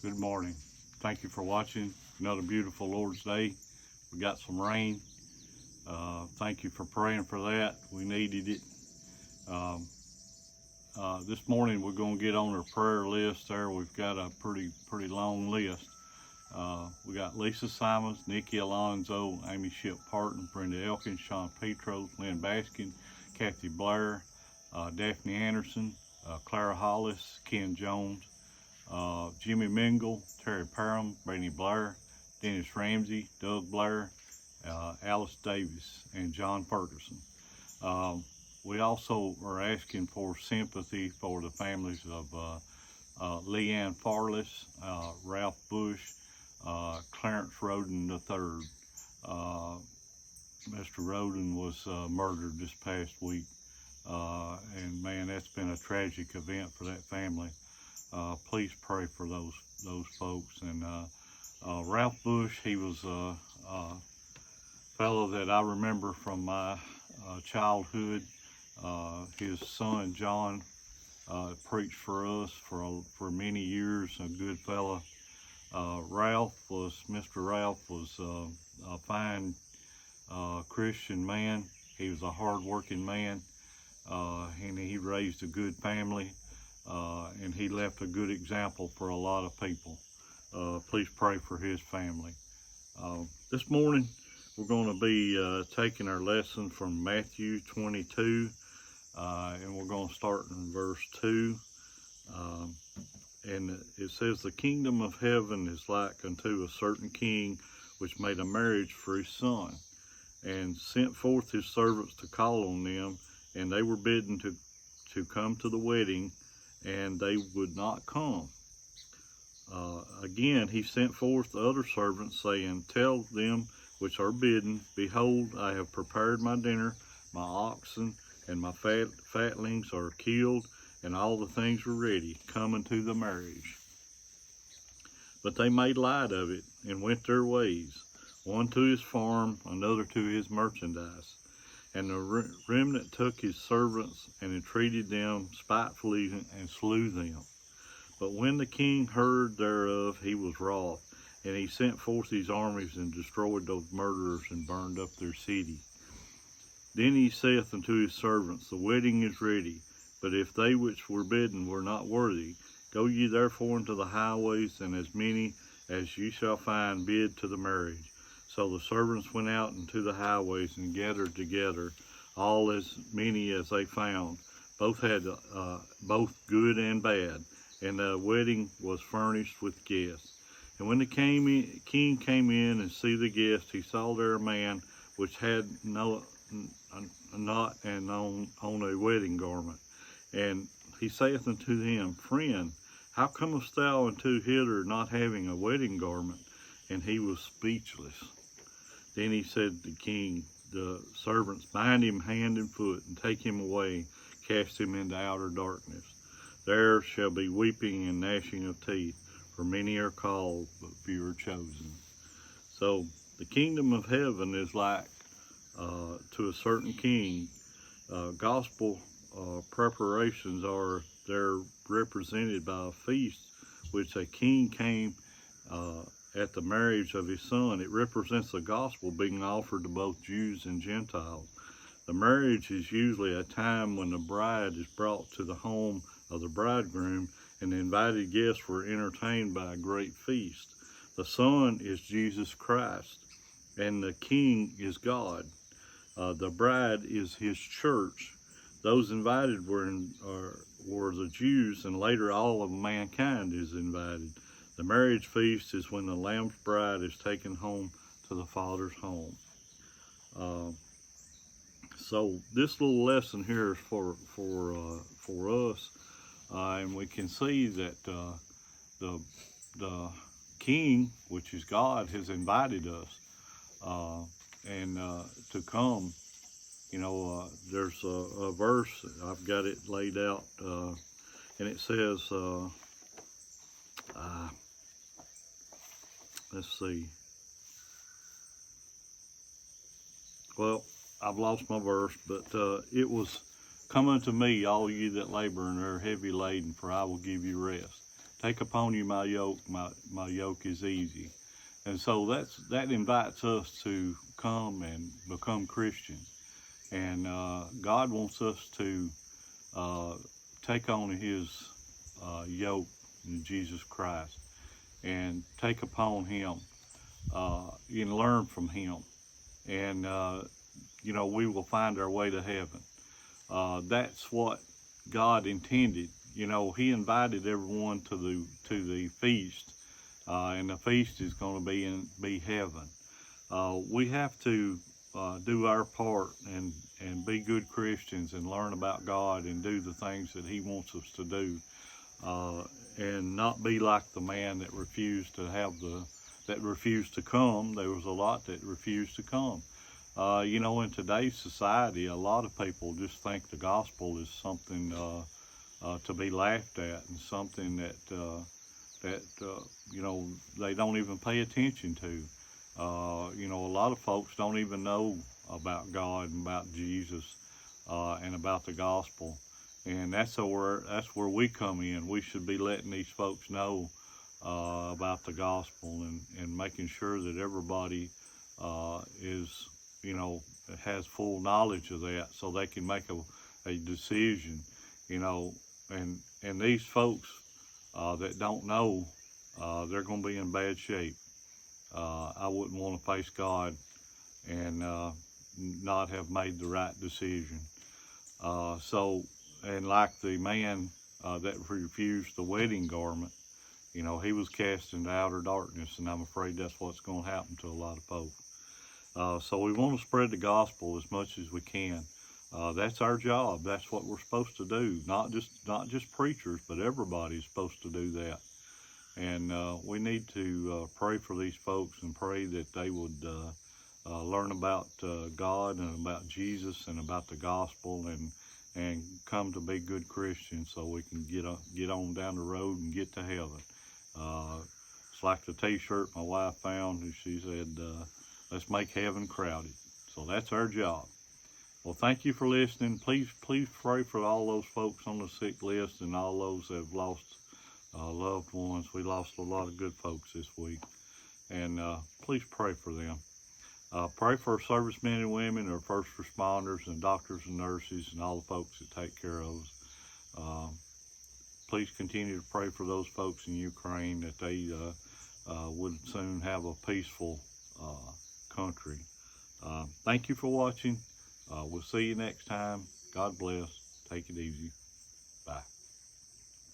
Good morning. Thank you for watching another beautiful Lord's Day. We got some rain. Thank you for praying for that. We needed it. Um, this morning we're going to get on our prayer list there. We've got a pretty long list. We got Lisa Simons, Nikki Alonzo, Amy Ship Parton, Brenda Elkins, Sean Petros, Lynn Baskin, Kathy Blair, Daphne Anderson, Clara Hollis, Ken Jones, Jimmy Mingle, Terry Parham, Brittany Blair, Dennis Ramsey, Doug Blair, Alice Davis, and John Ferguson. We also are asking for sympathy for the families of Leanne Farless, Ralph Bush, Clarence Roden III. Mr. Roden was murdered this past week, and man, that's been a tragic event for that family. Please pray for those folks. And Ralph Bush, he was a fellow that I remember from my childhood. His son John preached for us for many years. A good fella. Mr. Ralph was a fine Christian man. He was a hard-working man, and he raised a good family. And he left a good example for a lot of people. Please pray for his family. This morning, we're going to be taking our lesson from Matthew 22, and we're going to start in verse 2. And it says, "The kingdom of heaven is like unto a certain king, which made a marriage for his son, and sent forth his servants to call on them, and they were bidden to come to the wedding, and they would not come. Again, he sent forth other servants, saying, Tell them which are bidden, Behold, I have prepared my dinner, my oxen and my fatlings are killed, and all the things are ready. Come unto the marriage. But they made light of it, and went their ways, one to his farm, another to his merchandise. And the remnant took his servants, and entreated them spitefully, and slew them. But when the king heard thereof, he was wroth, and he sent forth his armies, and destroyed those murderers, and burned up their city. Then he saith unto his servants, The wedding is ready, but if they which were bidden were not worthy, go ye therefore into the highways, and as many as ye shall find bid to the marriage. So the servants went out into the highways, and gathered together all as many as they found. Both had both good and bad, and the wedding was furnished with guests. And when the king came in and see the guests, he saw there a man which had not on a wedding garment. And he saith unto him, Friend, how comest thou unto hither not having a wedding garment? And he was speechless. Then he said to the king, The servants, bind him hand and foot, and take him away, cast him into outer darkness. There shall be weeping and gnashing of teeth, for many are called, but few are chosen." So the kingdom of heaven is like to a certain king. Gospel preparations they're represented by a feast which a king came at the marriage of his son. It represents the gospel being offered to both Jews and Gentiles. The marriage is usually a time when the bride is brought to the home of the bridegroom, and the invited guests were entertained by a great feast. The son is Jesus Christ, and the king is God. The bride is his church. Those invited were the Jews, and later all of mankind is invited. The marriage feast is when the Lamb's bride is taken home to the Father's home. So this little lesson here is for us, and we can see that the King, which is God, has invited us and to come. You know, there's a verse, I've got it laid out, and it says, let's see. Well, I've lost my verse, but it was, "Come unto me, all you that labor and are heavy laden, for I will give you rest. Take upon you my yoke. My yoke is easy. And so that invites us to come and become Christians. And God wants us to take on his yoke in Jesus Christ and take upon him and learn from him. And, we will find our way to heaven. That's what God intended. He invited everyone to the feast, and the feast is going to be heaven. We have to do our part and be good Christians and learn about God and do the things that he wants us to do, and not be like the man that refused to come. There was a lot that refused to come. In today's society, a lot of people just think the gospel is something to be laughed at, and something that they don't even pay attention to. A lot of folks don't even know about God and about Jesus and about the gospel, and that's where we come in. We should be letting these folks know about the gospel and making sure that everybody has full knowledge of that, so they can make a decision. And these folks that don't know, they're going to be in bad shape. I wouldn't want to face God and not have made the right decision. And like the man that refused the wedding garment, he was cast into outer darkness, and I'm afraid that's what's going to happen to a lot of folks. So we want to spread the gospel as much as we can. That's our job. That's what we're supposed to do. Not just preachers, but everybody's supposed to do that. And we need to pray for these folks and pray that they would learn about God and about Jesus and about the gospel, and come to be good Christians, so we can get on down the road and get to heaven. It's like the T-shirt my wife found, and she said, "Let's make heaven crowded." So that's our job. Well, thank you for listening. Please pray for all those folks on the sick list and all those that have lost loved ones. We lost a lot of good folks this week, and please pray for them. Pray for our servicemen and women, our first responders and doctors and nurses and all the folks that take care of us. Please continue to pray for those folks in Ukraine, that they would soon have a peaceful country. Thank you for watching. We'll see you next time. God bless. Take it easy. Bye.